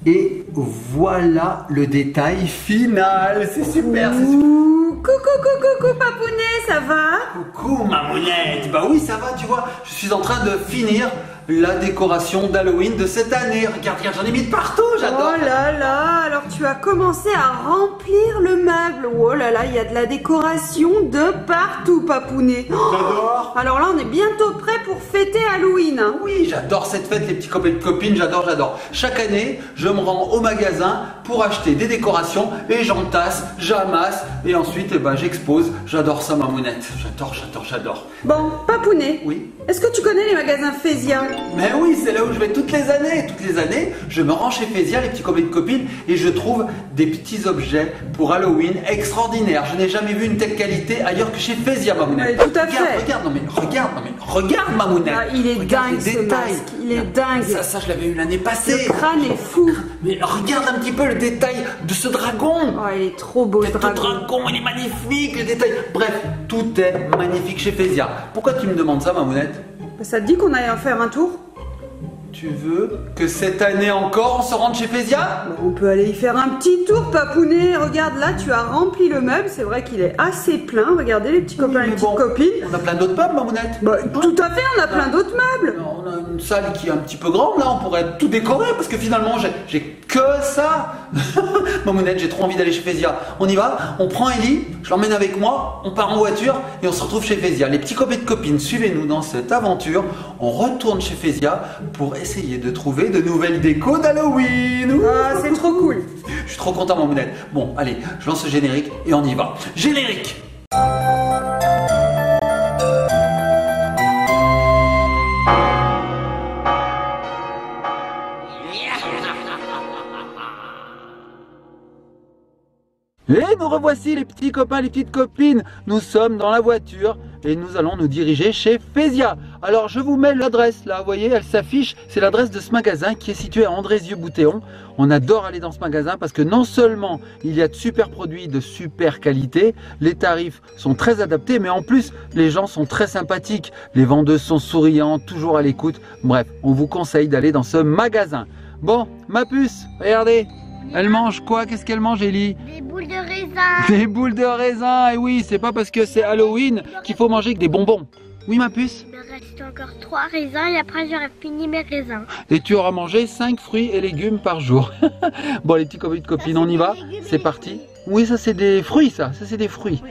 Et voilà le détail final. C'est super, c'est super. Coucou Papounet, ça va? Coucou Mamounette. Bah oui, ça va, tu vois. Je suis en train de finir la décoration d'Halloween de cette année. Regarde, j'en ai mis de partout, j'adore. Oh là là, alors tu as commencé à remplir le meuble. Oh là là, il y a de la décoration de partout, Papounet. J'adore. Alors là, on est bientôt prêt pour fêter Halloween. Oui, j'adore cette fête, les petits copains et copines, j'adore. Chaque année, je me rends au magasin pour acheter des décorations et j'entasse, j'amasse et ensuite j'expose. J'adore ça, Mamounette. J'adore. Bon, Papounet, Oui. Est-ce que tu connais les magasins Fezia? Mais oui, c'est là où je vais toutes les années. Toutes les années, je me rends chez Fezia, les petits copains et copines, et je trouve des petits objets pour Halloween extraordinaires. Je n'ai jamais vu une telle qualité ailleurs que chez Fezia, Mamounette. Oui, tout à fait. Regarde, Mamounette. Ah, il est dingue ce détails. masque, il est dingue. Ça, je l'avais eu l'année passée. Le crâne est fou. Mais regarde un petit peu le détail de ce dragon. Oh, il est trop beau le Ce dragon. dragon, il est magnifique, le détail. Bref, tout est magnifique chez Fezia. Pourquoi tu me demandes ça, Mamounette? Ça te dit qu'on aille en faire un tour? Tu veux que cette année encore on se rende chez Fezia? Bah, on peut aller y faire un petit tour, Papounet. Regarde, là, tu as rempli le meuble. C'est vrai qu'il est assez plein. Regardez les petits copains et les petites copines. On a plein d'autres meubles, Mamounette. Bah, tout à fait, on a plein d'autres meubles. On a une salle qui est un petit peu grande, là, on pourrait tout décorer parce que finalement j'ai que ça. Mamounette, j'ai trop envie d'aller chez Fezia. On y va, on prend Ellie, je l'emmène avec moi, on part en voiture et on se retrouve chez Fezia. Les petits copains et copines, suivez-nous dans cette aventure. On retourne chez Fezia pour essayer de trouver de nouvelles décos d'Halloween. Ah, c'est trop cool. Je suis trop content, Mamounette. Bon, allez, je lance le générique et on y va. Générique! Et nous revoici les petits copains, les petites copines. Nous sommes dans la voiture et nous allons nous diriger chez Fezia. Alors je vous mets l'adresse là, vous voyez, elle s'affiche. C'est l'adresse de ce magasin qui est situé à Andrézieux-Boutéon. On adore aller dans ce magasin parce que non seulement il y a de super produits de super qualité, les tarifs sont très adaptés, mais en plus les gens sont très sympathiques. Les vendeuses sont souriantes, toujours à l'écoute. Bref, on vous conseille d'aller dans ce magasin. Bon, ma puce, regardez. Elle mange quoi? Qu'est-ce qu'elle mange, Ellie? Des boules de raisin. Des boules de raisin. Et oui, c'est pas parce que c'est Halloween qu'il faut manger que des bonbons. Oui, ma puce? Il me reste encore 3 raisins et après j'aurai fini mes raisins. Et tu auras mangé 5 fruits et légumes par jour. Bon, les petits copains de copines, on y va? C'est parti. Oui, ça c'est des fruits, ça c'est des fruits. Oui.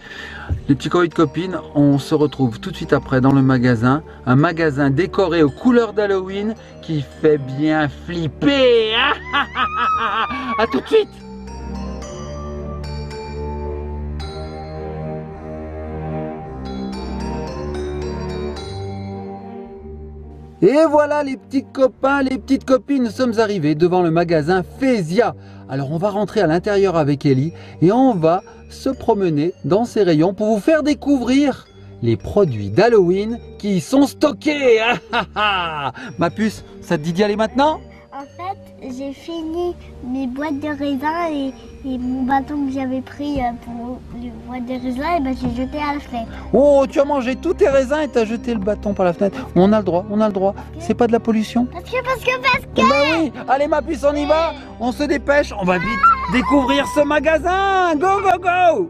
Les petits copains de copines, on se retrouve tout de suite après dans le magasin. Un magasin décoré aux couleurs d'Halloween qui fait bien flipper. À tout de suite. Et voilà les petits copains, les petites copines, nous sommes arrivés devant le magasin Fezia. Alors on va rentrer à l'intérieur avec Ellie et on va se promener dans ces rayons pour vous faire découvrir les produits d'Halloween qui y sont stockés. Ma puce, ça te dit d'y aller maintenant? En fait, j'ai fini mes boîtes de raisins et mon bâton que j'avais pris pour les boîtes de raisins, et ben j'ai jeté à la fenêtre. Oh, tu as mangé tous tes raisins et tu as jeté le bâton par la fenêtre. On a le droit, on a le droit. C'est pas de la pollution? Parce que... Ben oui. Allez ma puce, on y va. On se dépêche, on va vite découvrir ce magasin. Go, go, go.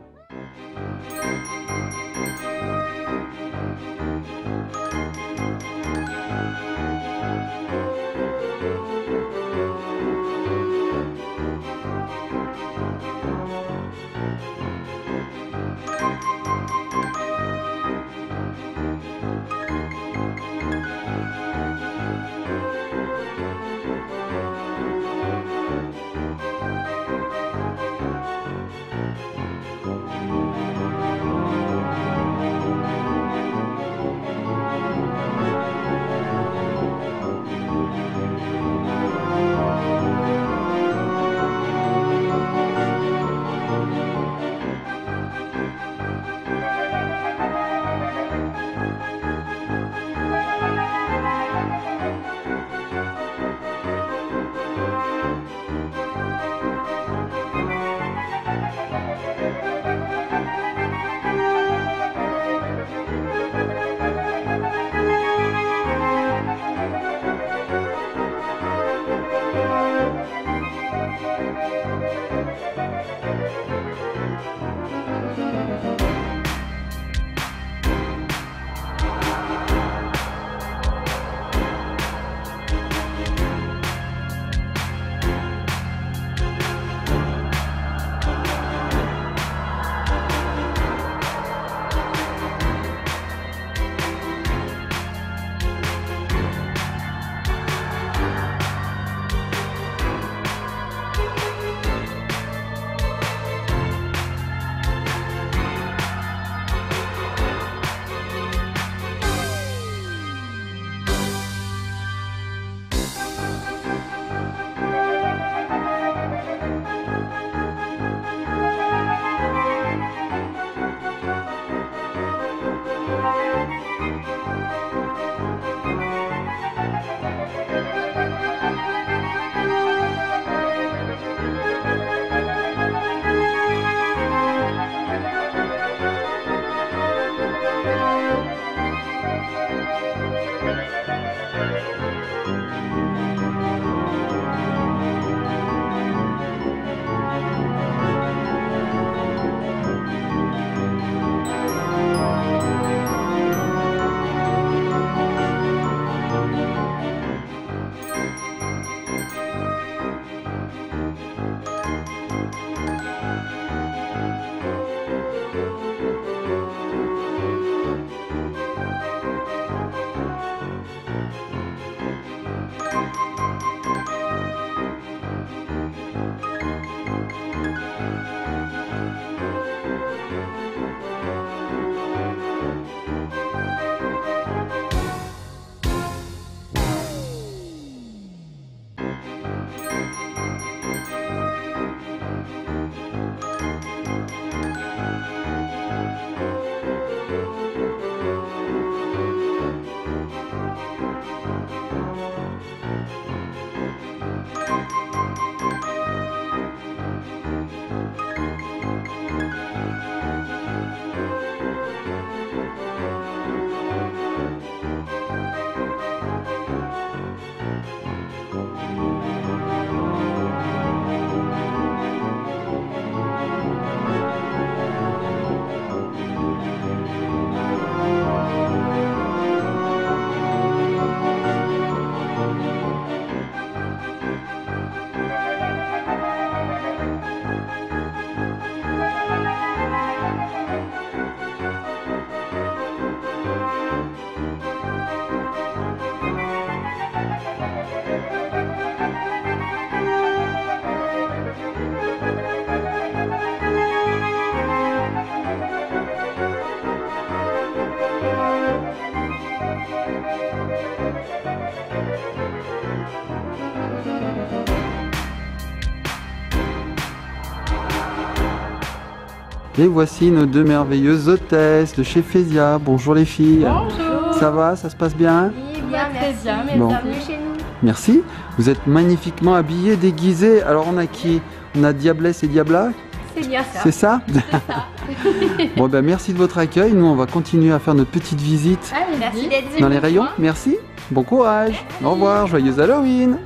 Et voici nos deux merveilleuses hôtesses de chez Fésia. Bonjour les filles. Bonjour. Ça va, ça se passe bien? Oui, bien, très bien, mais Bon. bienvenue chez nous. Merci. Vous êtes magnifiquement habillés, déguisés. Alors on a qui? On a Diablesse et Diabla? C'est bien ça. C'est ça? Bon ben merci de votre accueil. Nous on va continuer à faire notre petite visite Allez, merci d'être dans les rayons. Merci. Bon courage. Au revoir. Joyeux Halloween.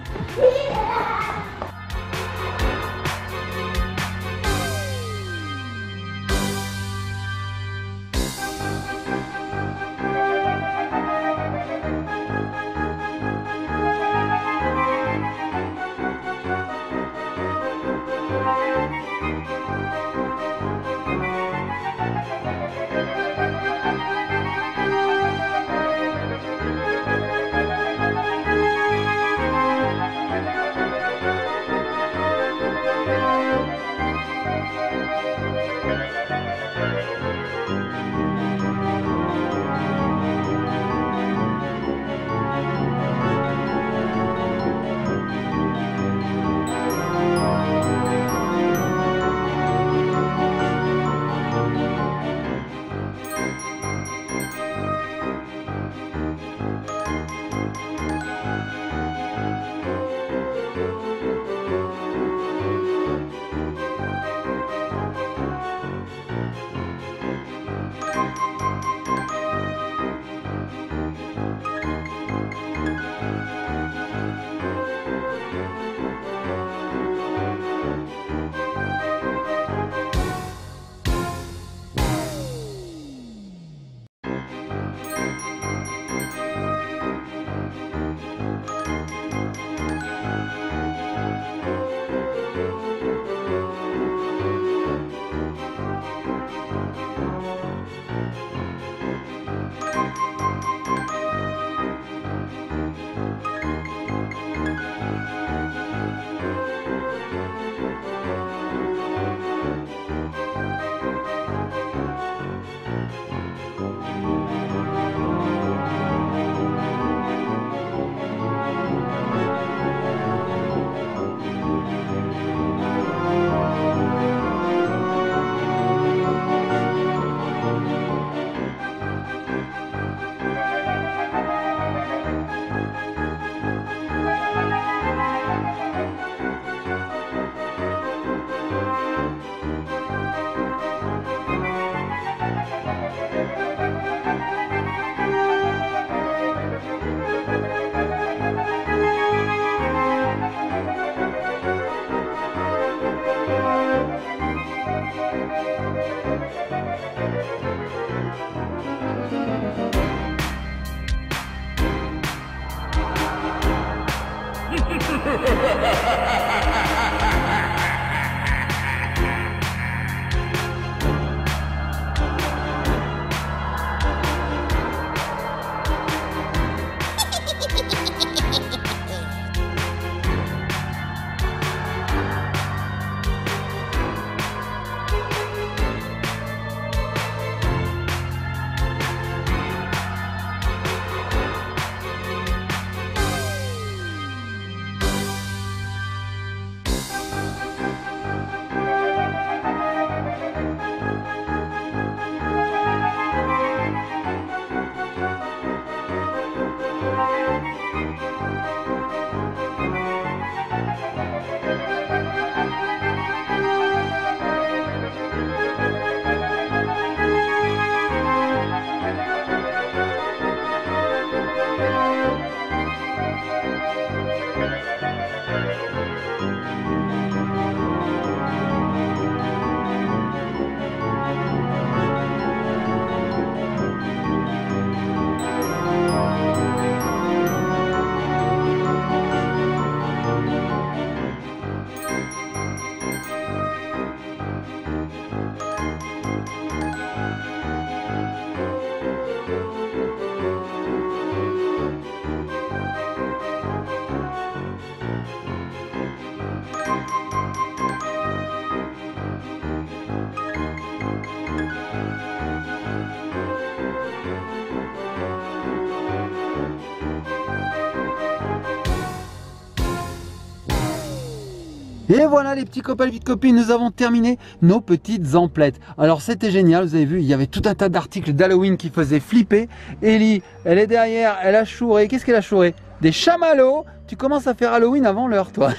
Et voilà les petits copains, les petites copines, nous avons terminé nos petites emplettes. Alors c'était génial, vous avez vu, il y avait tout un tas d'articles d'Halloween qui faisaient flipper. Ellie, elle est derrière, elle a chouré. Qu'est-ce qu'elle a chouré? Des chamallows. Tu commences à faire Halloween avant l'heure, toi.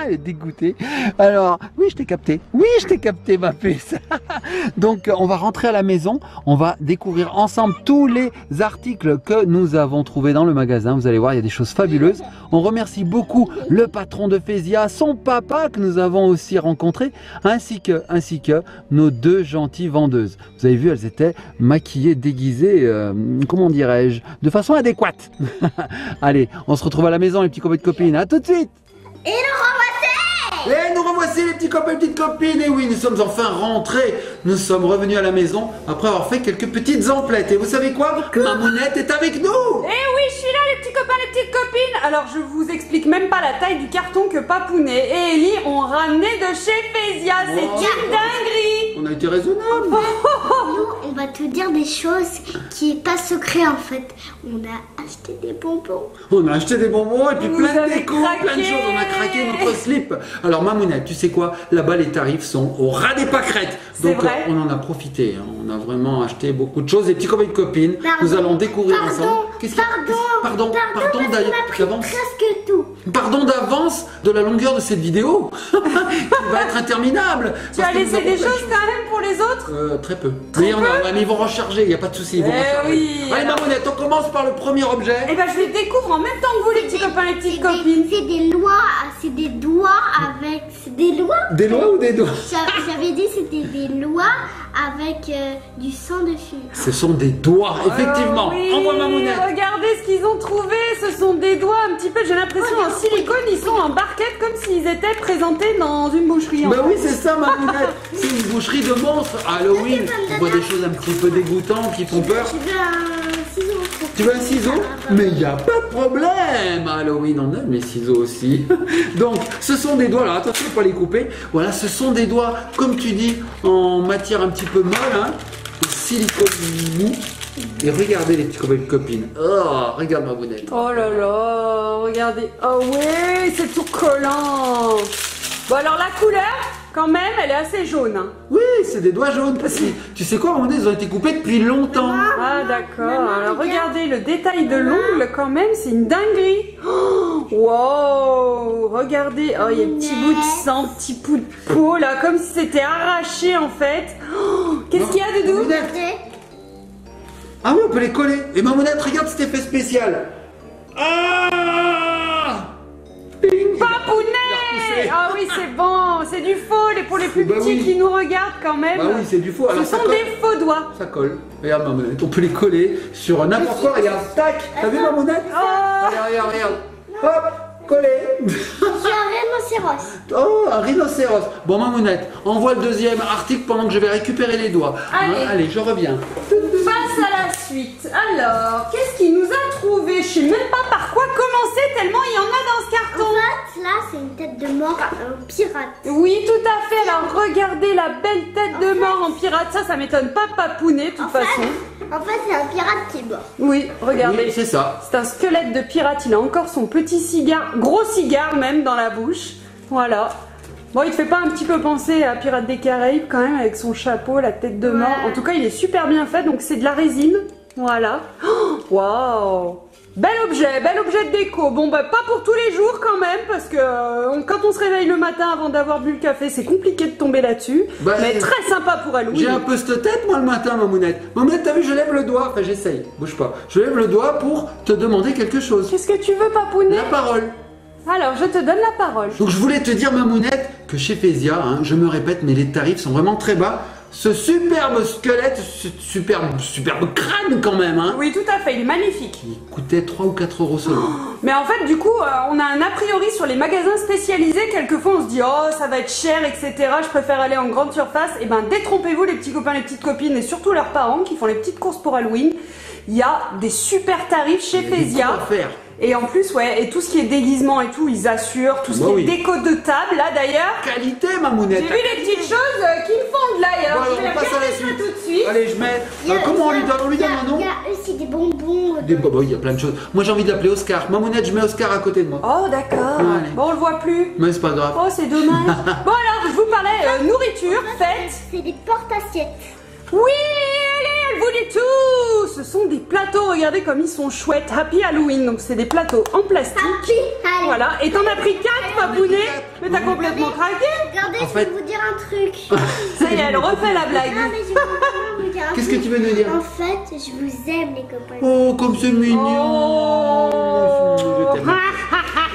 Elle est dégoûtée. Alors, oui, je t'ai capté. Oui, je t'ai capté, ma puce. Donc, on va rentrer à la maison. On va découvrir ensemble tous les articles que nous avons trouvés dans le magasin. Vous allez voir, il y a des choses fabuleuses. On remercie beaucoup le patron de Fezia, son papa que nous avons aussi rencontré, ainsi que nos deux gentilles vendeuses. Vous avez vu, elles étaient maquillées, déguisées, comment dirais-je, de façon adéquate. Allez, on se retrouve à la maison, les petits copains et copines. À tout de suite. Et nous revoici les petits copains et petites copines. Et oui, nous sommes enfin rentrés. Nous sommes revenus à la maison après avoir fait quelques petites emplettes. Et vous savez quoi? Mamounette est avec nous. Eh oui, je suis là les petits copains, les petites copines. Alors je vous explique même pas la taille du carton que Papounet et Ellie ont ramené de chez Fezia. C'est une dinguerie. On a été raisonnable. Nous, on va te dire des choses qui est pas secret en fait. On a acheté des bonbons. On a acheté des bonbons et puis Vous plein de avez déco, craqué. plein de choses. On a craqué notre slip. Alors Mamounette, tu sais quoi? Là-bas les tarifs sont au ras des pâquerettes. C'est Donc vrai. on en a profité. Hein. On a vraiment acheté beaucoup de choses. Les petits copains et copines, nous allons découvrir ensemble. Pardon d'ailleurs, d'avance. Presque tout. Pardon d'avance de la longueur de cette vidéo qui va être interminable. Tu as laissé des choses quand même pour les autres? Très peu. Mais ils vont recharger, il n'y a pas de souci. Ils vont recharger. Oui. Allez Mamounette, on commence par le premier objet. Eh ben je les découvre en même temps que vous les petits copains, les petites copines. C'est des doigts avec. C'est des doigts. Des lois ou des doigts? J'avais dit c'était des doigts avec du sang dessus. Ce sont des doigts, effectivement. Oui, Envoie Mamounette. regardez ce qu'ils ont trouvé. Ce sont des doigts un petit peu, j'ai l'impression, en silicone, ils sont en barquette comme s'ils étaient présentés dans une boucherie. Bah oui, c'est ça, Mamounette. C'est une boucherie de monstres. Halloween, on voit des choses un petit peu dégoûtantes qui font peur. Tu veux un ciseau? Tu veux un ciseau? Mais il n'y a pas de problème. À Halloween, on aime les ciseaux aussi. Donc, ce sont des doigts. Alors, attention, il ne faut pas les couper. Voilà, ce sont des doigts, comme tu dis, en matière un petit peu molle, hein, de silicone mou. Et regardez les petits copains et copines. Oh, regarde ma bounette. Oh là là, regardez. Oh oui, c'est tout collant. Bon alors la couleur, quand même, elle est assez jaune. Hein. Oui, c'est des doigts jaunes. Parce que, tu sais quoi, ils ont été coupés depuis longtemps. Ah d'accord. Alors regardez le détail de l'ongle, quand même, c'est une dinguerie. Oh, wow, regardez. Oh, il y a des petits bouts de sang, petits bouts de peau là, comme si c'était arraché en fait. Oh, qu'est-ce qu'il y a, Doudou? Mamounette. Ah oui, on peut les coller. Et Mamounette, regarde cet effet spécial. Ah, Ping. Papounet. Ah oui, c'est bon, c'est du faux pour les plus Bah petits oui. qui nous regardent quand même. Bah oui, c'est du faux. Alors, Ce ça sont colle. des faux doigts. Ça colle. Regarde Mamounette, on peut les coller sur n'importe quoi. Regarde, tac. T'as vu Mamounette? Oh. Regarde. Hop, collé. Je suis un rhinocéros. Oh, un rhinocéros. Bon, Mamounette, envoie le deuxième article pendant que je vais récupérer les doigts. Allez. Hein, allez, je reviens. Passe à la suite. Alors, qu'est-ce qu'il nous a trouvé? Je sais même pas par quoi commencer tellement il y en a dans ce En carton. fait, là, c'est une tête de mort pirate. Oui, tout à fait. Alors, regardez la belle tête de mort en pirate. Ça m'étonne pas Papounet, de toute façon. En fait, c'est un pirate qui est mort. Oui, regardez. Oui, c'est ça. C'est un squelette de pirate. Il a encore son petit cigare, gros cigare même dans la bouche. Voilà. Bon, il te fait pas un petit peu penser à Pirates des Caraïbes quand même avec son chapeau, la tête de mort. En tout cas, il est super bien fait. Donc, c'est de la résine. Voilà. Oh, waouh! Bel objet de déco. Bon, bah, pas pour tous les jours quand même, parce que quand on se réveille le matin avant d'avoir bu le café, c'est compliqué de tomber là-dessus. Bah, mais très sympa pour Halloween. J'ai un peu cette tête, moi, le matin, Mamounette. Mamounette, t'as vu, je lève le doigt. Enfin, j'essaye. Bouge pas. Je lève le doigt pour te demander quelque chose. Qu'est-ce que tu veux, Papounet? La parole. Alors, je te donne la parole. Donc, je voulais te dire, Mamounette, que chez Fezia, hein, je me répète, mais les tarifs sont vraiment très bas. Ce superbe squelette, ce superbe crâne quand même, hein, Oui, tout à fait, il est magnifique. il coûtait 3 ou 4 euros seulement. Mais en fait, du coup, on a un a priori sur les magasins spécialisés. Quelquefois, on se dit, oh, ça va être cher, etc. Je préfère aller en grande surface. Et ben, détrompez-vous, les petits copains, les petites copines, et surtout leurs parents qui font les petites courses pour Halloween. Il y a des super tarifs chez Il y a des Fezia. coups à faire. Et en plus, ouais, et tout ce qui est déguisement et tout, ils assurent. Tout ce Bah qui oui. est déco de table, là d'ailleurs. Qualité, Mamounette. J'ai vu les petites choses qui me fondent là. Bon, Alors, alors, je vais on passe à la regarder ça suite. tout de suite. Allez, je mets. Comment on lui donne? On lui donne un nom? Il y a aussi des bonbons. Il y a plein de choses. Moi, j'ai envie d'appeler Oscar. Mamounette, je mets Oscar à côté de moi. Oh, d'accord. Allez. Bon, on le voit plus. Mais c'est pas grave. Oh, c'est dommage. Bon, alors, je vous parlais nourriture, fête. C'est des porte-assiettes. Oui, allez, elle vous dit tout. Ce sont des plateaux, regardez comme ils sont chouettes. Happy Halloween, donc c'est des plateaux en plastique. Allez. Voilà, et t'en as pris 4, Papounet. Mais t'as complètement craqué. Regardez, En je fait- vais vous dire un truc. Ça y est, elle refait la blague. Non, mais je vais vous dire un Qu'est-ce que truc. tu veux nous dire? En fait, je vous aime, les copains. Oh, comme c'est mignon. Oh. Je t'aime.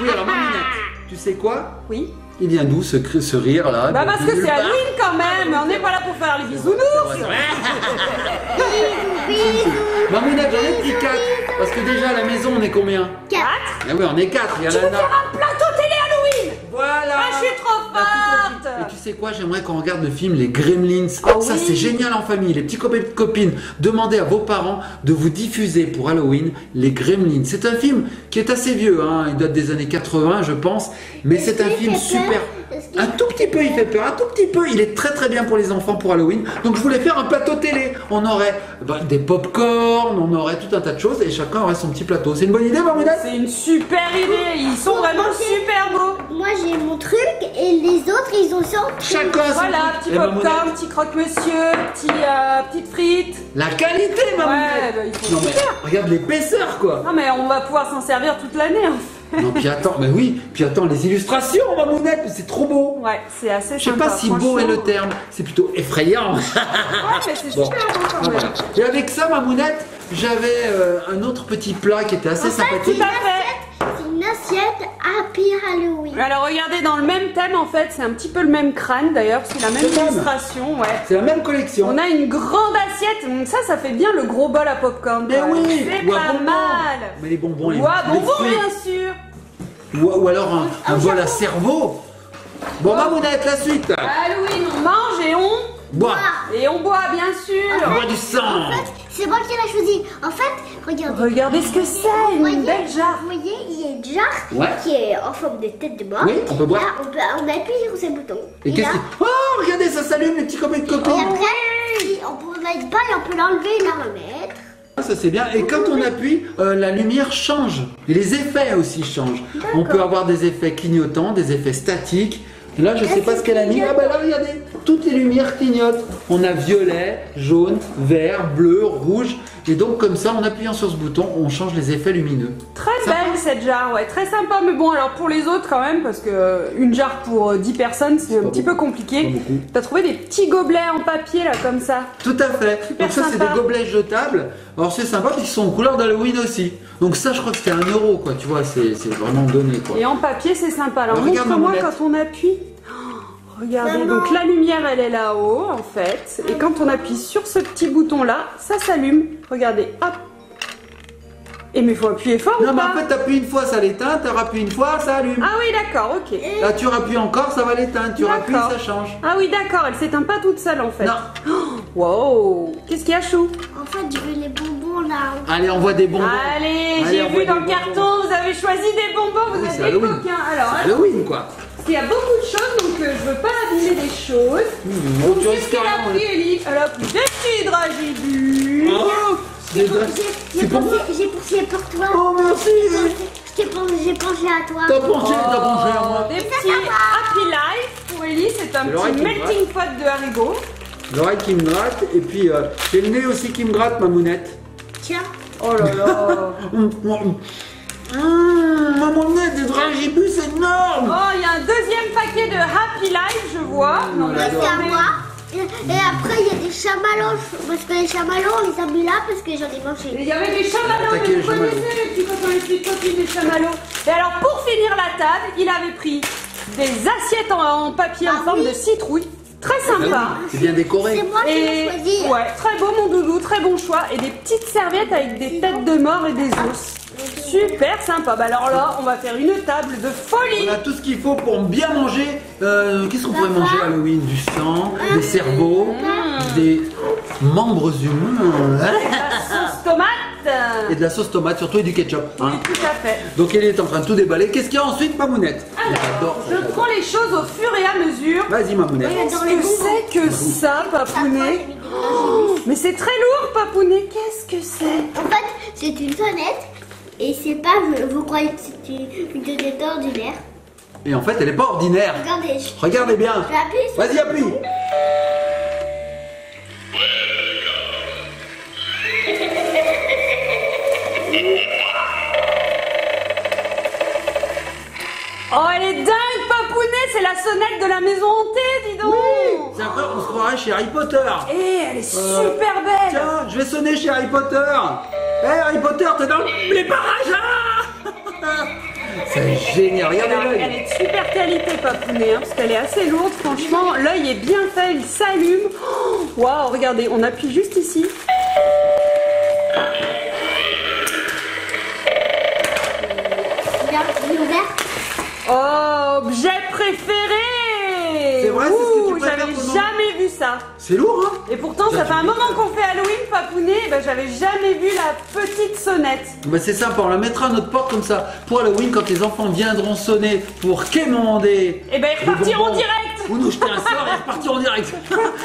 Oui, alors, Mamounette, tu sais quoi? Oui. Il vient d'où ce rire là? Bah parce que Nulle c'est part. Halloween quand même. On n'est pas là pour faire les bisounours. Mamounette, j'en ai pris 4. Parce que déjà à la maison, on est combien? 4. Ah oui, on est 4. Il y a Tu veux Lana. faire un plateau télé Halloween? Voilà. Ah, je suis trop La toute forte. petite. Et tu sais quoi? J'aimerais qu'on regarde le film Les Gremlins. Ah Ça, oui. c'est génial en famille. Les petits copains et petites copines, demandez à vos parents de vous diffuser pour Halloween Les Gremlins. C'est un film qui est assez vieux, hein. Il date des années 80, je pense. Mais c'est un film super. Un tout petit peu, il fait peur. Un tout petit peu. Il est très très bien pour les enfants pour Halloween. Donc, je voulais faire un plateau télé. On aurait des pop-corn, on aurait tout un tas de choses et chacun aurait son petit plateau. C'est une bonne idée, Mamounette? C'est une super idée. Ils sont vraiment super beaux. Moi, j'ai mon truc et les autres, ils ont leur truc. Chacun son Voilà, truc. petit Et popcorn, Mamounette, petit croque-monsieur, petites frites. la qualité, Mamounette. Ouais, bah, il faut Non mais regarde l'épaisseur quoi. Non mais on va pouvoir s'en servir toute l'année. Hein. Non puis attends, mais oui, puis attends les illustrations Mamounette, c'est trop beau. Ouais, c'est assez Je sais sympa. pas si beau est le franchement. terme, c'est plutôt effrayant. Ouais, mais c'est Bon, super beau quand même. voilà. Et avec ça Mamounette, j'avais un autre petit plat qui était assez sympathique. Tout à fait. C'est une assiette Happy Halloween. Alors regardez, dans le même thème en fait, c'est un petit peu le même crâne d'ailleurs, c'est la même C'est le même. illustration, ouais. C'est la même collection. On a une grande assiette, donc ça fait bien le gros bol à popcorn. Mais quand même. oui, C'est ou à pas bonbons. mal. Mais les bonbons, les Ou à bonbons fruits. bien sûr. Ou alors un bol à cerveau. Bon, Mamounette, la suite. Halloween, on mange et on Bois. Et on boit, bien sûr. On boit du sang. En fait, c'est moi qui l'ai choisi. En fait, regardez. Regardez ce que c'est, Vous une voyez, belle jarre. vous voyez, il y a une jarre Ouais. qui est en forme de tête de mort. Oui, on peut boire. Là, on appuie sur ces boutons. Et qu'est-ce là, que... Oh, regardez, ça s'allume, les petits copains de et copains. après, si on peut mettre pas et on peut l'enlever et la remettre. Ça c'est bien. Et quand on appuie, la lumière change. Et les effets aussi changent. On peut avoir des effets clignotants, des effets statiques. Et là, je sais pas ce qu'elle a mis. Ah bah là, regardez, toutes les lumières clignotent. On a violet, jaune, vert, bleu, rouge. Et donc comme ça, en appuyant sur ce bouton, on change les effets lumineux. Très belle cette jarre, ouais, très sympa. Mais bon, alors pour les autres quand même, parce que une jarre pour 10 personnes, c'est un pas petit peu beaucoup. compliqué. Pas beaucoup. T'as trouvé des petits gobelets en papier là, comme ça. Tout à fait. Super Donc ça, c'est sympa. des gobelets jetables. Alors c'est sympa parce qu'ils sont en couleur d'Halloween aussi. Donc ça, je crois que c'était 1 euro, quoi. Tu vois, c'est vraiment donné, quoi. Et en papier, c'est sympa. Alors Alors, regarde, montre-moi Mamounette. quand on appuie. Oh, regardez, Maman. donc la lumière, elle est là-haut en fait. Et quand on appuie sur ce petit bouton là, ça s'allume. Regardez, hop. Et mais faut appuyer fort Non, ou mais pas? en fait, t'appuies une fois, ça l'éteint. Tu rappuies une fois, ça allume. Ah oui, d'accord, ok. Là, tu rappuies encore, ça va l'éteindre. Tu rappuies, D'accord. ça change. Ah oui, d'accord, elle s'éteint pas toute seule en fait. Non. Wow. Qu'est-ce qu'il y a, Chou? En fait, je veux les bonbons là. Allez, on voit des bonbons. Allez, Allez, j'ai on vu voit dans des le bonbons. carton, vous avez choisi des bonbons, vous Oui, c'est êtes des Halloween. coquins. Alors, C'est Halloween, quoi. il y a beaucoup de choses, donc je veux pas abîmer des choses. Oh, tu Qu'est-ce risques qu'elle a rien. pris, Ellie? Elle a pris des petits dragibus. Oh, c'est J'ai c'est pour moi. pensé pour toi. Oh, merci. J'ai pensé à toi. T'as pensé à moi. Des petits Happy Life pour Ellie, c'est un C'est l'oreille petit qui me melting pot de haricots. L'oreille qui me gratte. Et puis, j'ai le nez aussi qui me gratte, Mamounette. Tiens. Oh là là. Mamounette, des dragibus énormes. Oh, il y a un deuxième paquet de Happy Life, je vois. Non, mais Là, c'est à attendez. moi. Et après, il y a des chamallows. Parce que les chamallows, on les a mis là parce que j'en ai mangé. Il y avait des chamallows, Attaquez mais les vous connaissez chamallows. les petits copains, les petites copines des chamallows. Et alors, pour finir la table, il avait pris des assiettes en papier en Ah forme oui. de citrouille. Très Ah sympa. oui, c'est bien décoré. C'est moi qui l'ai Et choisi. ouais, très beau mon doudou, très bon choix. Et des petites serviettes avec des têtes de mort et des os. Super sympa. Bah alors là, on va faire une table de folie. On a tout ce qu'il faut pour bien manger. Qu'est-ce qu'on pourrait manger à Halloween? Du sang, des cerveaux, des membres humains Sauce tomate. et de la sauce tomate, surtout et du ketchup. Oui, Hein. tout à fait. Donc elle est en train de tout déballer. Qu'est-ce qu'il y a ensuite, Mamounette? Alors, je prends les choses au fur et à mesure. Vas-y, Mamounette. Qu'est-ce que c'est que ça, Papounet? Mais c'est très lourd, Papounet. Qu'est-ce que c'est? En fait, c'est une sonnette. Et c'est pas, vous croyez que c'est une sonnette ordinaire. Et en fait, elle n'est pas ordinaire. Regardez. Regardez bien. J'appuie sur Vas-y, appuie. Oh, elle est dingue, Papounet. C'est la sonnette de la maison hantée, dis donc. C'est après, on se croirait chez Harry Potter. Et elle est super belle. Tiens, je vais sonner chez Harry Potter. Hé, Harry Potter, t'es dans les parages. Ah. C'est génial. Regardez Elle l'œil. est de super qualité, Papounet, hein, parce qu'elle est assez lourde. Franchement, l'œil est bien fait, il s'allume. Oh, waouh, regardez, on appuie juste ici. Regarde, il est ouvert. Oh, objet préféré. C'est vrai, c'est ce que tu Ouh, préfères, j'avais Maman. jamais vu ça. C'est lourd, hein? Et pourtant, ça fait un moment qu'on fait Halloween, Papounet, ben, j'avais jamais vu la petite sonnette. Bah c'est sympa, on la mettra à notre porte comme ça. Pour Halloween, quand les enfants viendront sonner pour quémander. Et ben, ils des repartiront bonbons, direct. Ou nous jeter un sort et repartir en direct.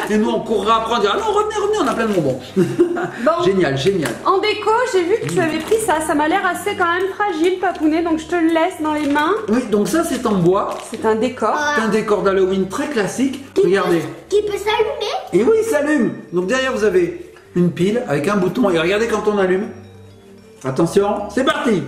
Et nous, on courra après, on dira non, revenez, revenez, on a plein de bonbons. Bon. Génial, génial. En déco, j'ai vu que tu avais pris ça. Ça m'a l'air assez quand même fragile, Papounet, donc je te le laisse dans les mains. Oui, donc ça, c'est en bois. C'est un décor. C'est un décor d'Halloween très classique. Regardez. Qui peut s'allumer. Et oui, il s'allume. Donc derrière, vous avez une pile avec un bouton. Et regardez quand on allume. Attention, c'est parti.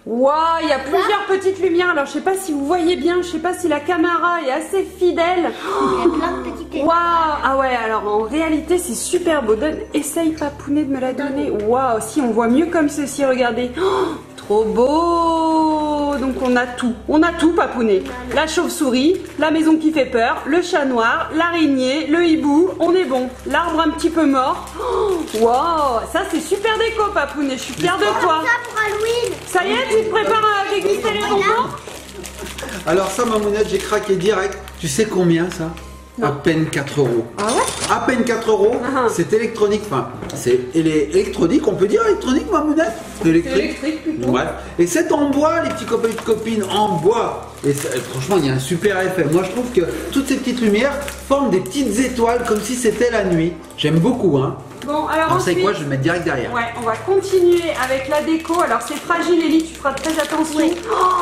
Waouh, il y a plusieurs petites lumières. Alors, je sais pas si vous voyez bien, je sais pas si la caméra est assez fidèle. Il y a plein de petites étoiles. Waouh, ah ouais, alors en réalité, c'est super beau. Essaye, Papounet, de me la donner. Waouh, si on voit mieux comme ceci, regardez. Oh, trop beau. €, donc on a tout. On a tout, Papounet. La chauve-souris, la maison qui fait peur, le chat noir, l'araignée, le hibou, on est bon. L'arbre un petit peu mort. Waouh, ça c'est super déco, Papounet, je suis fière de toi. Ça pour Halloween. Ça y est, tu te prépares à déguster les bonbons? Alors ça, Mamounette, j'ai craqué direct. Tu sais combien ça? À peine 4 €. Ah ouais? À peine 4 €, Ah. c'est électronique. Enfin, c'est électronique, on peut dire électronique, Mamounette? Électrique plutôt. Ouais. Et c'est en bois, les petits copains et copines, en bois. Et franchement, il y a un super effet. Moi, je trouve que toutes ces petites lumières forment des petites étoiles comme si c'était la nuit. J'aime beaucoup, hein. Bon, alors Alors, c'est ensuite, quoi? Je vais le mettre direct derrière. ouais, on va continuer avec la déco. Alors c'est fragile, Ellie, tu feras très attention. Oh,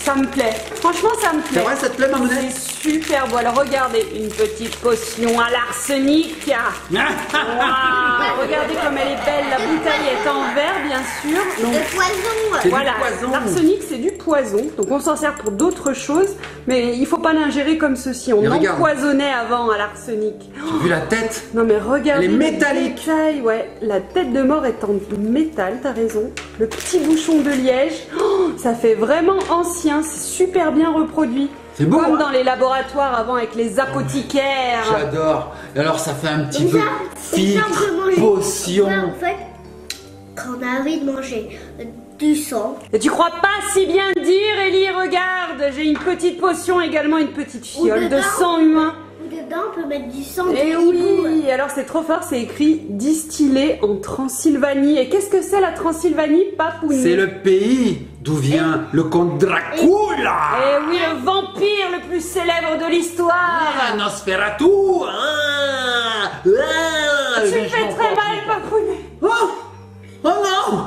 ça me plaît. Franchement, ça me plaît. C'est vrai, ça te plaît, Mamounette? C'est super beau. Alors regardez, une petite potion à l'arsenic. Waouh, regardez comme elle est belle. La bouteille est en verre, bien sûr. Donc, Le poison. C'est voilà, du poison. l'arsenic c'est du poison. Donc on s'en sert pour d'autres choses, mais il faut pas l'ingérer comme ceci. On Mais regarde. empoisonnait avant à l'arsenic. J'ai vu la tête. Non mais regardez. Elle est le métallique. détail, ouais. La tête de mort est en métal, t'as raison. Le petit bouchon de liège, oh, ça fait vraiment ancien, c'est super bien reproduit. C'est beau, Comme hein? dans les laboratoires avant avec les apothicaires. J'adore. Et alors, ça fait un petit peu Ça, on filtre, peut manger. potion. Ça, en fait, quand on a envie de manger du sang, Et tu crois pas si bien dire, Ellie, regarde, j'ai une petite potion, également une petite fiole de dedans. sang humain. dedans on peut mettre du sang de Et hibou. oui, alors c'est trop fort, c'est écrit distillé en Transylvanie. Et qu'est-ce que c'est la Transylvanie, Papounet? C'est le pays d'où vient le comte Dracula. Eh oui, le vampire le plus célèbre de l'histoire. Ah, Nosferatu. Tu me fais très mal, Papounet. Oh non.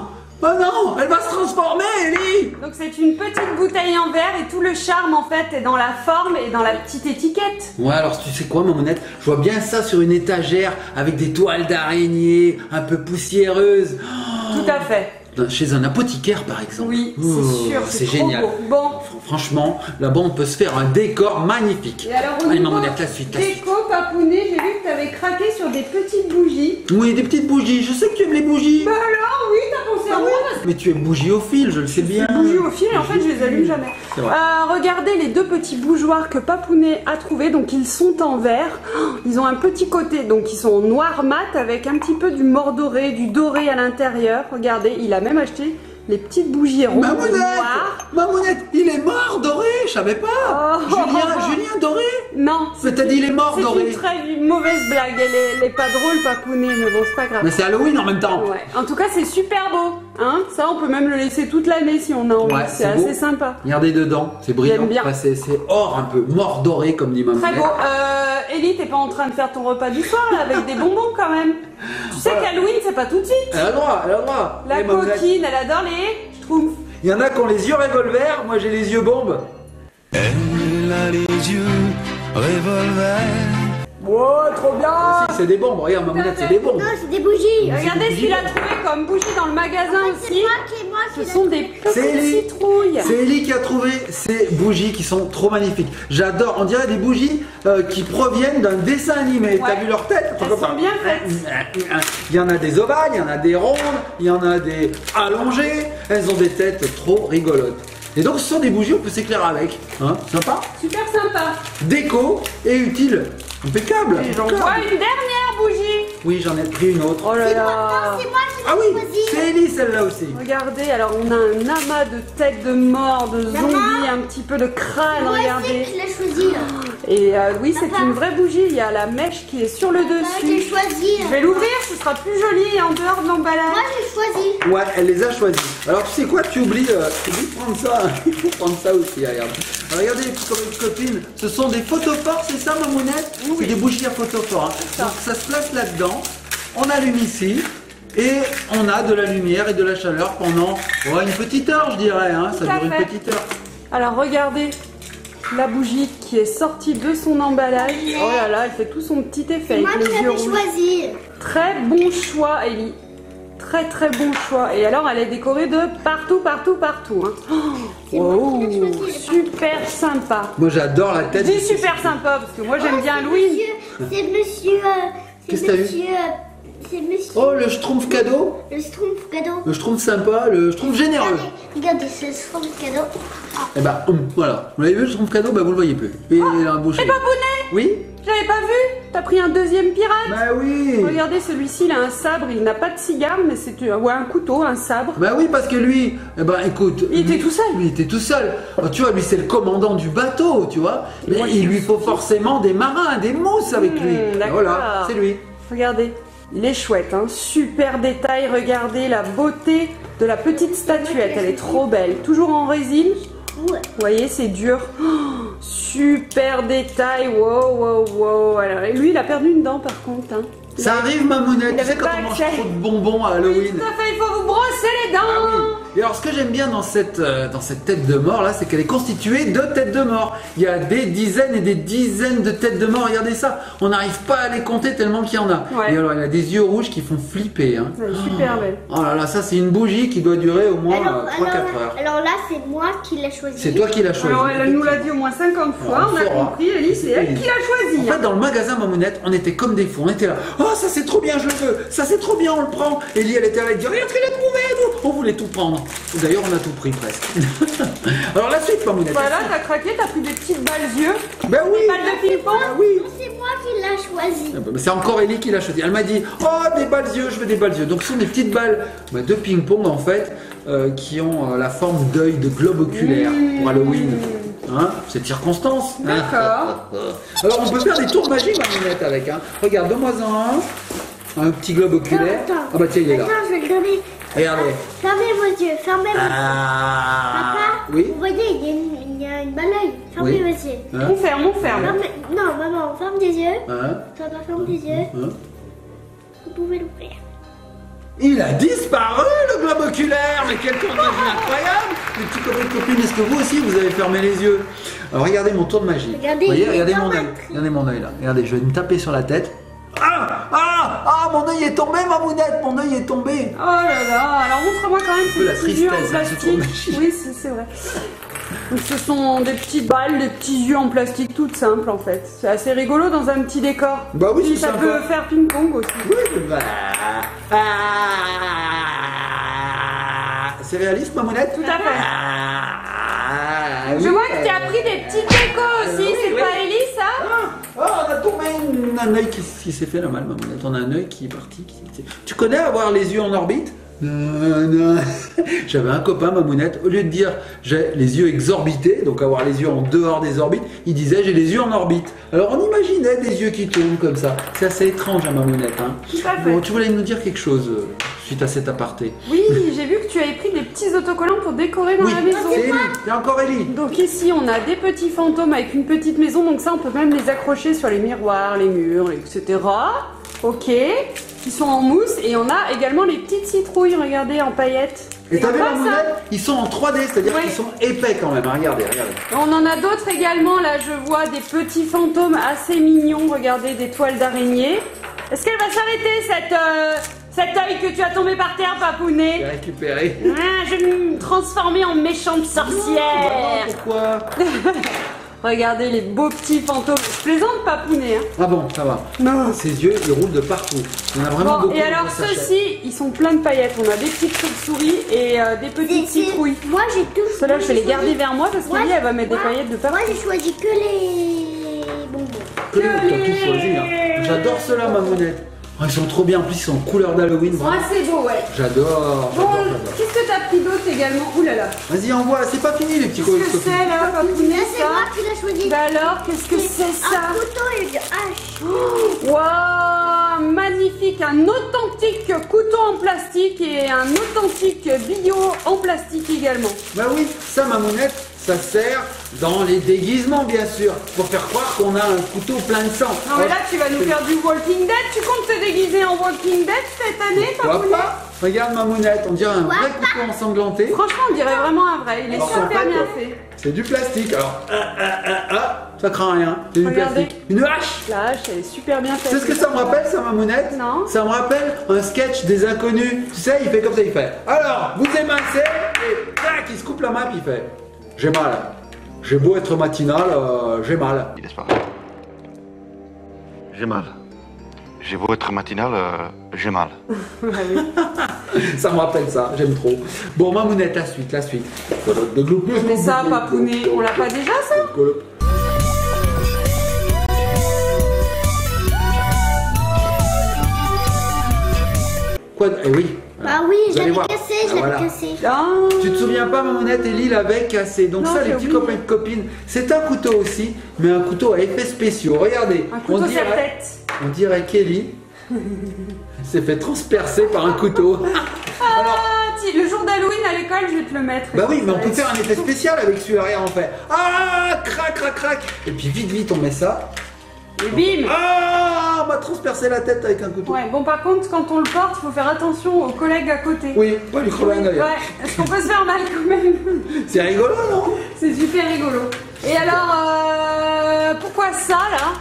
Oh non, elle va se transformer, Ellie. Donc c'est une petite bouteille en verre et tout le charme en fait est dans la forme et dans la petite étiquette. Ouais, alors tu sais quoi, Mamounette? Je vois bien ça sur une étagère avec des toiles d'araignée un peu poussiéreuses. Tout à fait. Chez un apothicaire, par exemple. Oui, Oh, c'est sûr, c'est trop génial. beau. Bon. Franchement, là-bas, on peut se faire un décor magnifique. Et alors au Allez, niveau Mamounette, la suite, la suite. déco, Papounet, j'ai vu que tu avais craqué sur des petites bougies. Oui, des petites bougies. Je sais que tu aimes les bougies. Bah alors oui, t'as pensé à moi parce que Mais tu es bougie-au-fil, je le sais bien. bougies au fil et en fait je les allume jamais. C'est vrai. Regardez les deux petits bougeoirs que Papounet a trouvés, donc ils sont en verre. Oh, ils ont un petit côté, donc ils sont en noir mat avec un petit peu du mordoré, du doré à l'intérieur. Regardez, il a même acheté les petites bougies rondes noires. Mamounette, il est mort, Doré, je savais pas. Oh. Julien Doré. Non, Mais t'as dit il est mort, c'est Doré. une très mauvaise blague, elle est pas drôle Papounet, mais bon c'est pas grave. Mais c'est Halloween en même temps. Ouais. En tout cas c'est super beau, hein. Ça on peut même le laisser toute l'année si on a envie, Ouais, c'est c'est beau. assez sympa. Regardez dedans, c'est brillant. J'aime bien. Enfin, c'est or un peu, mort doré comme dit Mamounette. Très beau. Ellie, t'es pas en train de faire ton repas du soir là, avec des bonbons quand même. Tu sais qu'Halloween c'est pas tout de suite. Elle a le droit, elle a le droit. La Eh, Mamounette. coquine, elle adore les schtroumpfs. Il y en a qui ont les yeux revolver, moi j'ai les yeux bombes. Elle a les yeux revolver. Wow, trop bien. Si, c'est des bombes, regarde Mamounette, c'est des bombes. Non, c'est des bougies. Regardez ce qu'il a trouvé comme bougie dans le magasin C'est aussi. moi Ce qui sont des C'est petites Ellie. citrouilles. C'est Ellie qui a trouvé ces bougies qui sont trop magnifiques. J'adore, on dirait des bougies qui proviennent d'un dessin animé. T'as Ouais. vu leur tête? Elles sont bien faites. Il y en a des ovales, il y en a des rondes, il y en a des allongées. Elles ont des têtes trop rigolotes. Et donc ce sont des bougies, on peut s'éclairer avec. Hein, sympa. Super sympa. Déco et utile. Impeccable. Et j'en vois une dernière bougie. Oui, j'en ai pris une autre. Oh là là. C'est moi qui Ah l'ai oui, choisi. c'est Ellie celle-là aussi. Regardez, alors on a un amas de têtes de morts, de zombies, un petit peu de crâne, Moi regardez. aussi, je l'ai choisi. Et oui, c'est Papa. une vraie bougie, il y a la mèche qui est sur le Je l'ai dessus. choisi. Je vais l'ouvrir, ce sera plus joli en dehors de l'emballage. Moi, j'ai choisi. Ouais, elle les a choisis. Alors tu sais quoi, tu oublies de prendre ça. Il faut prendre ça aussi, regarde. Alors, regardez les petites copines, ce sont des photophores, c'est ça Mamounette? Oui. C'est des bougies à photophores. Hein. Donc ça se place là-dedans, on allume ici, et on a de la lumière et de la chaleur pendant une petite heure, je dirais. Hein. Ça Tout à dure une fait. petite heure. Alors regardez la bougie qui est sortie de son emballage. Oh là là, elle fait tout son petit effet Moi avec qui les yeux l'avais rouges. choisi. Très bon choix, Ellie. Très très bon choix. Et alors elle est décorée de partout, partout, partout. Hein. C'est moi Oh, qui l'ai choisi. super sympa. Moi j'adore la Je tête. dis super sympa parce que moi j'aime bien Halloween. C'est monsieur. Qu'est-ce que t'as eu? C'est monsieur. Oh, le schtroumpf cadeau. Le schtroumpf cadeau. Le schtroumpf sympa, le schtroumpf généreux. Regardez, c'est le schtroumpf cadeau. Et bah, voilà. Vous l'avez vu le schtroumpf cadeau? Bah, vous le voyez plus. Et il a un boucher. Et Papounet, Oui? je l'avais pas vu. T'as pris un deuxième pirate. Bah oui. Regardez, celui-ci, il a un sabre. Il n'a pas de cigare, mais c'est ouais, un couteau, un sabre. Bah oui, parce que lui, eh ben écoute. Il était tout seul. Il était tout seul. Oh, tu vois, lui, c'est le commandant du bateau, tu vois. Mais il lui faut forcément des marins, des mousses avec lui. d'accord. Voilà, c'est lui. Regardez, il est chouette, hein. Super détail. Regardez la beauté de la petite statuette. Elle est trop belle. Toujours en résine. Ouais. Vous voyez, c'est dur. Oh, super détail. Wow, wow, wow. Alors, et lui, il a perdu une dent par contre. Hein. Ça arrive, Mamounette. il Tu sais, avait quand pas on mange accès. trop de bonbons à Oui, Halloween. tout à fait, il faut vous brosser les dents. Ah oui. Et alors, ce que j'aime bien dans cette tête de mort là, c'est qu'elle est constituée de têtes de mort. Il y a des dizaines et des dizaines de têtes de mort. Regardez ça, on n'arrive pas à les compter tellement qu'il y en a. Ouais. Et alors, il a des yeux rouges qui font flipper. Hein. Elle est super belle. Oh là là, ça c'est une bougie qui doit durer au moins 3-4 heures. Alors là, c'est moi qui l'ai choisi. C'est toi qui l'as choisi. Alors, elle nous l'a dit au moins 50 fois. Alors, on a saura. compris, Ellie, c'est elle qui l'a choisi. En fait, dans le magasin Mamounette, on était comme des fous. On était là. Oh, ça c'est trop bien, je le veux. Ça c'est trop bien, on le prend. Ellie, elle était là, elle dit regarde ce qu'elle a trouvé, nous. On voulait tout prendre. D'ailleurs, on a tout pris presque. Alors, la suite, Mamounette. Voilà, t'as craqué, t'as pris des petites balles yeux. Ben oui. Des balles de ping-pong. Ben oui. C'est moi qui l'ai choisi. Ah bah, c'est encore Ellie qui l'a choisi. Elle m'a dit oh, des balles yeux, je veux des balles yeux. Donc, ce sont des petites balles de ping-pong en fait qui ont la forme d'œil de globe oculaire pour Halloween. Hein, cette circonstance. D'accord. Alors, on peut faire des tours de magie, Mamounette, avec. Hein. Regarde, donne-moi un petit globe oculaire. Attends. Ah bah tiens, il est là. Attends, je vais le donner. Regardez. Fermez vos yeux, fermez vos yeux. Ah. Papa, Oui. vous voyez, il y a une balle l'œil. Fermez Oui. vos yeux. Hein? On ferme, on ferme. Non, maman, ferme des yeux. Hein? Papa, ferme des yeux. Hein? Vous pouvez l'ouvrir. Il a disparu le globe oculaire. Mais quel tour de magie incroyable. Les petits copains et copines, est-ce que vous aussi vous avez fermé les yeux? Alors regardez mon tour de magie. Regardez, Vous voyez, il est regardez dans mon ma œil. tri- Regardez mon œil là. Regardez, je vais me taper sur la tête. Ah, mon œil est tombé, Mamounette, mon œil est tombé. Oh là là, alors montre-moi quand même peu ces la petits yeux en tristesse, hein, ce tour de plastique. magie. Oui, c'est vrai. Donc ce sont des petites balles, des petits yeux en plastique toutes simples en fait. C'est assez rigolo dans un petit décor. Bah oui, Puis c'est ça sympa. peut faire ping-pong aussi. Oui, bah. C'est réaliste, Mamounette? Tout à fait. Ah, Je oui, vois que tu as pris des petites décos aussi, oui, c'est oui. pas Ellie ça? Oh, on a tombé un œil qui s'est fait la mal, Mamounette. On a un œil qui est parti. Tu connais avoir les yeux en orbite? Non. J'avais un copain, Mamounette, au lieu de dire j'ai les yeux exorbités, donc avoir les yeux en dehors des orbites, il disait j'ai les yeux en orbite. Alors on imaginait des yeux qui tournent comme ça. C'est assez étrange, hein, Mamounette. Hein. Tout à fait. Bon, tu voulais nous dire quelque chose suite à cet aparté? Oui, j'ai vu que tu avais pris des petits autocollants pour décorer dans Oui, la maison. c'est Ellie. Il y a encore Ellie. Donc ici on a des petits fantômes avec une petite maison, donc ça on peut même les accrocher sur les miroirs, les murs, etc. Ok, ils sont en mousse et on a également les petites citrouilles, regardez, en paillettes. Et t'as vu, Sympa, ça. Mamounette? Ils sont en 3D, c'est-à-dire Oui. qu'ils sont épais quand même. Hein. Regardez. On en a d'autres également, là je vois des petits fantômes assez mignons, regardez, des toiles d'araignée. Est-ce qu'elle va s'arrêter cet œil que tu as tombé par terre, Papounet? J'ai récupéré. Ah, je vais me transformer en méchante sorcière. Pourquoi? Regardez les beaux petits fantômes. Je plaisante, Papounet. Hein. Ah bon, ça va. Non. Ses yeux, ils roulent de partout. Il y en a vraiment Bon, beaucoup. et alors dans sa chaîne. ceux-ci, ils sont pleins de paillettes. On a des petites chauves-souris et des petites citrouilles. Moi, j'ai tout. Ceux-là, je vais les garder vers moi parce Moi, qu'Ellie, elle va mettre des moi- paillettes de Moi, partout. j'ai choisi que les bonbons. Que les- t'as tout choisi, hein. J'adore ceux-là, Mamounette. Oh, ils sont trop bien. En plus, ils sont en couleur d'Halloween. Ils sont vraiment. assez beaux, ouais. J'adore. Bon, qu'est-ce que t'as pris d'autre également? Ouh là là. Vas-y, envoie. C'est pas fini, les petits Qu'est-ce que colis. c'est là, Papounet, Là, c'est moi ça? qui l'ai choisi. Bah alors, qu'est-ce que c'est ça? Un couteau et une hache. Waouh, magnifique, un authentique couteau en plastique et un authentique bio en plastique également. Bah oui, ça, Mamounette, ça sert dans les déguisements, bien sûr, pour faire croire qu'on a un couteau plein de sang. Non mais là tu vas nous faire du Walking Dead, tu comptes te déguiser en Walking Dead cette année, Pourquoi Papounet? pas? Regarde, Mamounette, on dirait un vrai couteau ensanglanté. Franchement on dirait vraiment un vrai, il est Alors, super en fait, bien fait. C'est du plastique. Alors, ça craint rien. C'est du Regardez. plastique. Une hache. La hache elle est super bien Tu faite. sais ce que ça me rappelle, ça, Mamounette? Non. Ça me rappelle un sketch des inconnus. Tu sais, il fait comme ça, il fait. Alors, vous émincez et tac, il se coupe la main puis il fait. J'ai mal. J'ai beau être matinal, j'ai mal. N'est-ce pas? J'ai mal. J'ai beau être matinal, j'ai mal. Ça me rappelle ça, j'aime trop. Bon, Mamounette, la suite, la suite. Mais ça, Papounet, on l'a pas déjà ça? Quoi? Eh oui. Bah oui, Vous je allez l'avais voir. cassé, je Ah, l'avais voilà. cassé. Ah. Tu te souviens pas, Mamounette, Ellie l'avait cassé. Donc Non, ça, j'ai les petits oublié. copains et copines, c'est un couteau aussi, mais un couteau à effets spéciaux. Regardez, Un couteau serre-tête. on dirait qu'Ellie s'est fait transpercer par un couteau. Le jour d'Halloween à l'école, je vais te le mettre. Bah oui, mais on Ça peut va faire être un effet super. spécial avec celui-là. Regarde, on fait ah, crac, crac, crac. Et puis vite, vite, on met ça. Et bim. Ah, on m'a transpercé la tête avec un couteau. Ouais, bon par contre, quand on le porte, il faut faire attention aux collègues à côté. Oui, pas lui crever un œil. Ouais, est-ce qu'on peut se faire mal quand même? C'est rigolo, non? C'est super rigolo. Et alors, pourquoi ça là?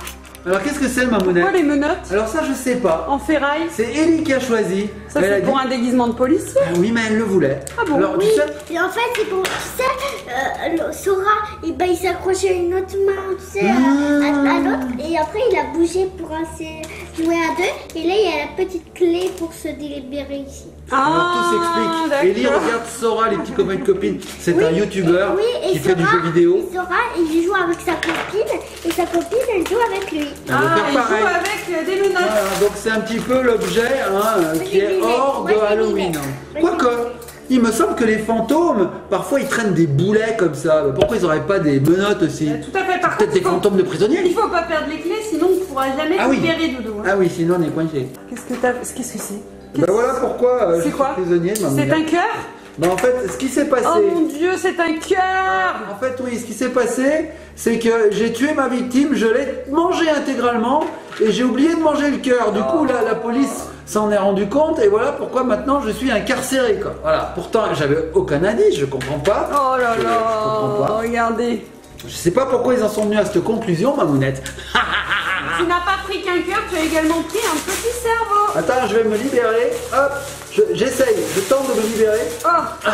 Alors qu'est-ce que c'est, Pourquoi Mamounette? les menottes Alors ça, je sais pas. en ferraille? C'est Ellie qui a choisi. Ça Elle a c'est pour dit- un déguisement de policier. Ah oui, mais elle le voulait. Ah bon? Alors Oui, tu sais, et en fait, c'est pour, tu sais, Sora, il s'accrochait à une autre main, tu sais, à l'autre, et après il a bougé pour jouer à deux, et là il y a la petite clé pour se libérer ici. alors tout s'explique. Ellie d'accord. regarde Sora, les petits copains et copines. C'est un youtubeur Oui, et qui fait du Sora- jeu vidéo. Et Sora, il joue avec sa copine, et sa copine, elle joue avec lui. Elle va Ah, faire il pareil. joue avec des menottes. Voilà, donc c'est un petit peu l'objet qui est hors Moi, de j'ai Halloween. l'idée. Quoique, il me semble que les fantômes, parfois ils traînent des boulets comme ça. Pourquoi ils n'auraient pas des menottes aussi? Tout à fait. Par Peut-être contre, des fantômes de il prisonniers. faut pas perdre les clés, sinon on ne pourra jamais Ah oui. libérer Doudou. hein. Ah oui, sinon on est coincé. Qu'est-ce que c'est? Bah voilà pourquoi je C'est suis quoi? prisonnier de C'est Mamounette. un cœur? Bah en fait, ce qui s'est passé... Oh mon dieu, c'est un cœur! En fait, oui, ce qui s'est passé, c'est que j'ai tué ma victime, je l'ai mangé intégralement et j'ai oublié de manger le cœur. Du coup, la police s'en est rendu compte et voilà pourquoi maintenant je suis incarcéré, quoi. Voilà. Pourtant, j'avais aucun indice, je comprends pas. Oh là Je comprends là! pas. Regardez! Je sais pas pourquoi ils en sont venus à cette conclusion, Mamounette. Tu n'as pas pris qu'un cœur, tu as également pris un petit cerveau! Attends, je vais me libérer. Hop, j'essaye, je tente de me libérer. Oh! Ah,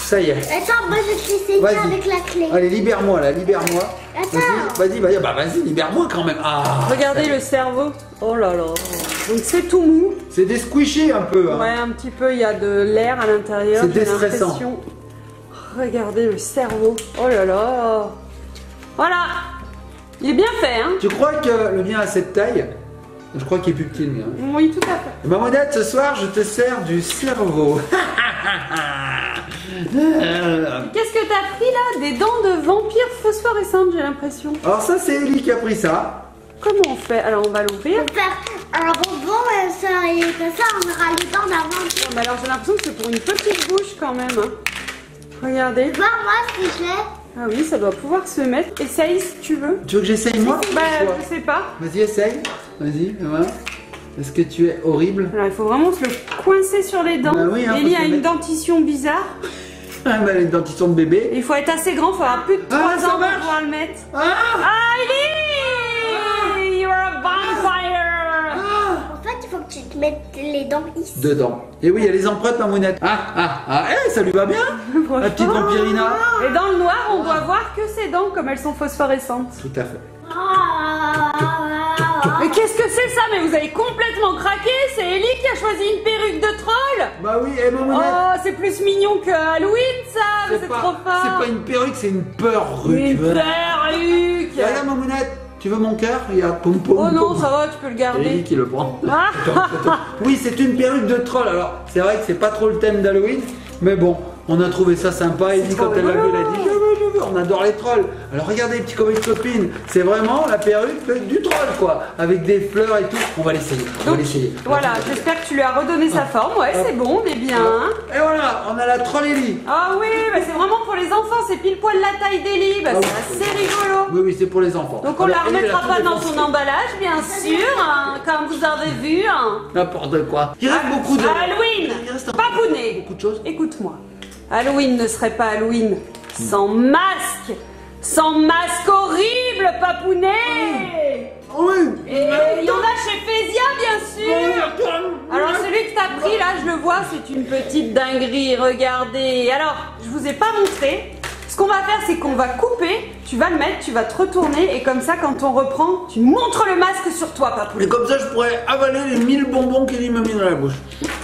ça y est. Attends, moi je vais essayer Vas-y. avec la clé. Allez, libère-moi là, libère-moi. Attends. Vas-y, bah vas-y, libère-moi quand même. Ah, Regardez le cerveau! Oh là là! Donc c'est tout mou. c'est des squishies un peu. Hein. Ouais, un petit peu, il y a de l'air à l'intérieur. C'est j'ai déstressant. l'impression. Regardez le cerveau. Oh là là. Voilà. Il est bien fait, hein? Tu crois que le mien a cette taille? Je crois qu'il est plus petit le mien. Oui, tout à fait. Mamounette, ce soir, je te sers du cerveau. Qu'est-ce que t'as pris là? Des dents de vampire phosphorescentes, j'ai l'impression. Alors ça, c'est Ellie qui a pris ça. Comment on fait? Alors on va l'ouvrir. Pour faire un rebond, et comme ça on aura les dents d'aventure. Bah alors j'ai l'impression que c'est pour une petite bouche quand même. hein. Regardez. Tu vois, moi, ce que j'ai. Ah oui, ça doit pouvoir se mettre. Essaye si tu veux. Tu veux que j'essaye moi? Bah Toi. je sais pas. Vas-y, essaye. Vas-y, voilà. Est-ce que tu es horrible? Alors il faut vraiment se le coincer sur les dents. Bah oui, hein, Ellie faut a se une mettre- dentition bizarre. Ah, bah, elle a une dentition de bébé. Et il faut être assez grand, il faut avoir plus de 3 Ah, ça ans pour marche. pouvoir le mettre. Ah! Ah Ellie! You're a vampire! En fait, il faut que tu te mettes les dents ici. Dedans. Et oui, il y a les empreintes, Mamounette. Ça lui va bien? La petite vampirina. Et dans le noir, on doit voir que ses dents, comme elles sont phosphorescentes. Tout à fait. Mais qu'est-ce que c'est ça? Mais vous avez complètement craqué! C'est Ellie qui a choisi une perruque de troll! Bah oui, et Mamounette. Oh, c'est plus mignon que Halloween ça! C'est trop fort! c'est pas une perruque, c'est une perruque. Une perruque! Et regarde, Mamounette, tu veux mon cœur? Regarde, poum poum. Oh non, poum. ça va, tu peux le Ellie garder. qui le prend. Ah. Oui, c'est une perruque de troll. Alors, c'est vrai que c'est pas trop le thème d'Halloween, mais bon, on a trouvé ça sympa. Ellie, trop quand elle l'a vu, rigolo. elle a dit je veux, on adore les trolls. Alors, regardez, les petits copains et copines, c'est vraiment la perruque du troll, quoi, avec des fleurs et tout. On va l'essayer. On va l'essayer. Voilà, j'espère que tu lui as redonné sa forme. Ouais, c'est bon, on est bien. Et voilà, on a la troll Ellie. Ah oui, bah c'est vraiment pour les enfants, c'est pile poil la taille d'Ellie. Bah, Ah c'est assez rigolo. Oui, oui, c'est pour les enfants. Donc on Alors, la Ellie, remettra elle a pas tout dans défoncé. son emballage, bien sûr, hein, comme vous avez vu. hein. N'importe quoi. Il reste beaucoup de. Halloween, Il reste un- Papounet. beaucoup de choses. Écoute-moi, Halloween ne serait pas Halloween sans masque. Sans masque horrible, Papounet. Oui. Et il y en a chez Fézia, bien sûr. Alors celui que t'as pris là, je le vois, c'est une petite dinguerie, regardez. Alors, je vous ai pas montré. Ce qu'on va faire, c'est qu'on va couper. tu vas le mettre, tu vas te retourner et comme ça quand on reprend, tu montres le masque sur toi, Papou. Et comme ça, je pourrais avaler les 1000 bonbons qu'Ellie m'a mis dans la bouche.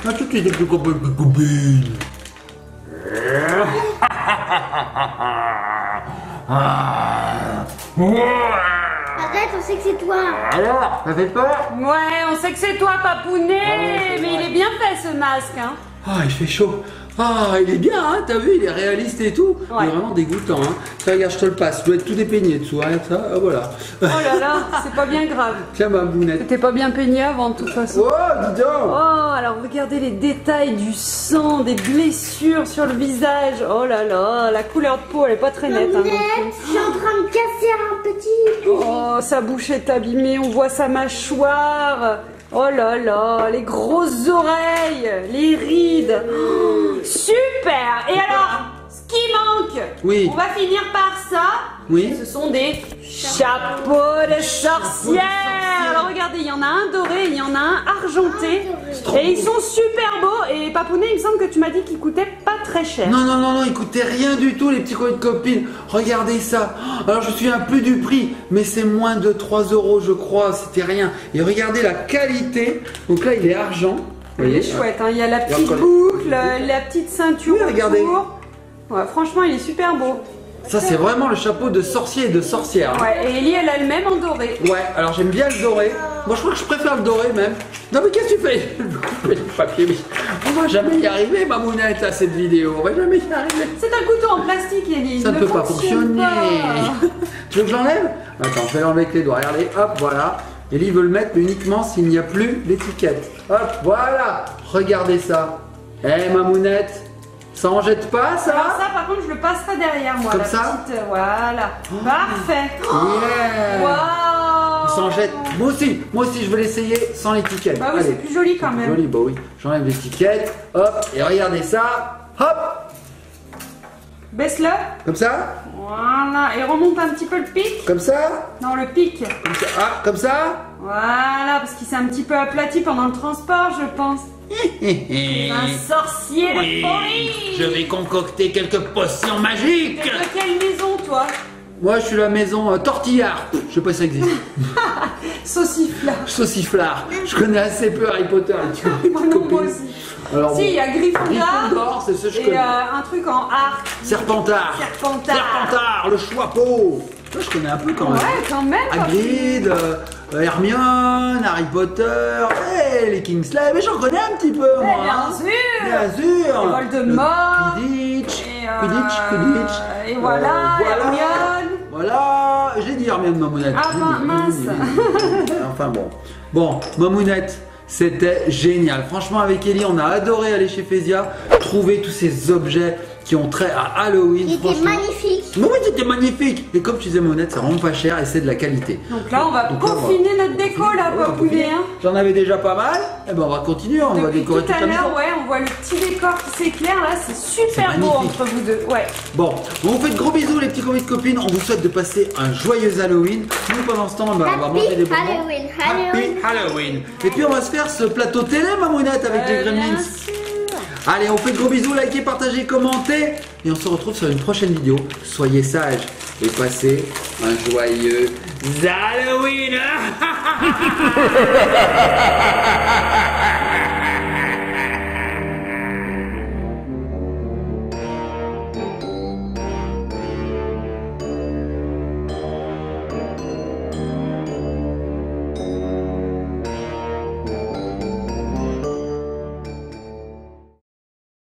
Ah, tout de suite, les petits copains, les petites copines. Arrête, on sait que c'est toi. Alors, ça fait peur? Ouais, on sait que c'est toi, Papounet, mais il est bien fait ce masque, hein. Ah, il fait chaud. Ah, il est bien, hein, t'as vu, il est réaliste et tout. Ouais. Il est vraiment dégoûtant, hein. Ça, regarde, je te le passe. Tu dois être tout dépeigné dessous, hein, ça, ah, voilà. Oh là là, c'est pas bien grave. Tiens, ma bounette. T'étais pas bien peigné avant, de toute façon. Oh, dis donc. Oh, alors regardez les détails du sang, des blessures sur le visage. Oh là là, la couleur de peau, elle est pas très nette. Hein, Mamounette, je suis en train de casser un petit. oh, sa bouche est abîmée, on voit sa mâchoire. Oh là là, les grosses oreilles, les rides. Oh, super. Et alors, ce qui manque, Oui. on va finir par ça. Oui. Ce sont des chapeaux de sorcières. Alors regardez, il y en a un doré, il y en a un argenté. Et ils sont super beaux. Et Papounet, il me semble que tu m'as dit qu'ils coûtaient pas très cher. Non, non, non, non, il coûtait rien du tout, les petits copains de copines. Regardez ça. Alors, je me souviens plus du prix, mais c'est moins de 3 €, je crois. C'était rien. Et regardez la qualité. Donc là, il est argent. Vous Il est voyez, chouette, hein. Il y a la petite Regarde. boucle, la petite ceinture Oui, regardez. autour. Ouais, franchement, il est super beau. Ça, c'est vraiment le chapeau de sorcier et de sorcière. Hein. Ouais, et Ellie, elle a le même en doré. Ouais, alors j'aime bien le doré. Moi, je crois que je préfère le doré même. Non, mais qu'est-ce que tu fais? Je vais couper le papier. Mais on va jamais y arriver, ma mounette, à cette vidéo. On va jamais y arriver. C'est un couteau en plastique, Ellie. Ça ne peut pas fonctionne fonctionner. pas. Tu veux que je l'enlève? Attends, je vais l'enlever avec les doigts. Regardez, hop, voilà. Ellie veut le mettre uniquement s'il n'y a plus l'étiquette. Hop, voilà. Regardez ça. Eh, ma mounette, ça en jette pas, ça? Alors ça, par contre, je le passerai derrière moi. Comme la ça petite, voilà. Parfait. Yeah. Waouh. Il s'en jette. Moi aussi, je veux l'essayer sans l'étiquette. Bah oui, Allez. c'est plus joli quand même. Joli, bah oui. J'enlève l'étiquette. Hop, et regardez ça. Hop, Baisse-le. comme ça. Voilà. Et remonte un petit peu le pic. Comme ça. Non, le pic. Comme ça. Ah, comme ça. Voilà, parce qu'il s'est un petit peu aplati pendant le transport, je pense. Un sorcier de folie. Je vais concocter quelques potions magiques. T'es de quelle maison, toi? Moi, je suis la maison Tortillard. Je sais pas si ça existe. Sauciflard. Sauciflard. Je connais assez peu Harry Potter. Moi non, moi aussi. Alors, Si, il y a Gryffondor. Gryffondor, c'est ce que je Et connais. un truc en arc. Serpentard. Serpentard, le chapeau. Moi, je connais un peu quand même. Ouais, quand même. Hagrid, Hermione, Harry Potter, les Kingsley, mais j'en connais un petit peu, moi. bien hein. sûr. Bien sûr. Et Voldemort. Le Quidditch. Et, Quidditch. Et voilà, voilà. Hermione. Voilà, j'ai dit Hermione, Mamounette. Ah, mince. Enfin bon. Bon, Mamounette, c'était génial. Franchement, avec Ellie, on a adoré aller chez Fézia, trouver tous ces objets qui ont trait à Halloween. Il était Franchement. magnifique. Mais oui, c'était magnifique. Et comme tu disais, Mamounette, c'est vraiment pas cher et c'est de la qualité. Donc là, on va Donc là, peaufiner notre déco, là, on va Papounet. peaufiner. Hein. J'en avais déjà pas mal. Et ben on va continuer, on va Depuis décorer tout toute à la maison. l'heure, ouais, on voit le petit décor qui s'éclaire, là, c'est super C'est beau magnifique. entre vous deux. Ouais. Bon, on vous fait de gros bisous les petits copains et copines. On vous souhaite de passer un joyeux Halloween. Nous pendant ce temps, ben, on va manger des bonbons. Halloween, Happy Halloween. Et puis on va se faire ce plateau télé, Mamounette, avec les Gremlins. Bien sûr. Allez, on fait de gros bisous, likez, partagez, commentez. Et on se retrouve sur une prochaine vidéo. Soyez sages et passez un joyeux Halloween.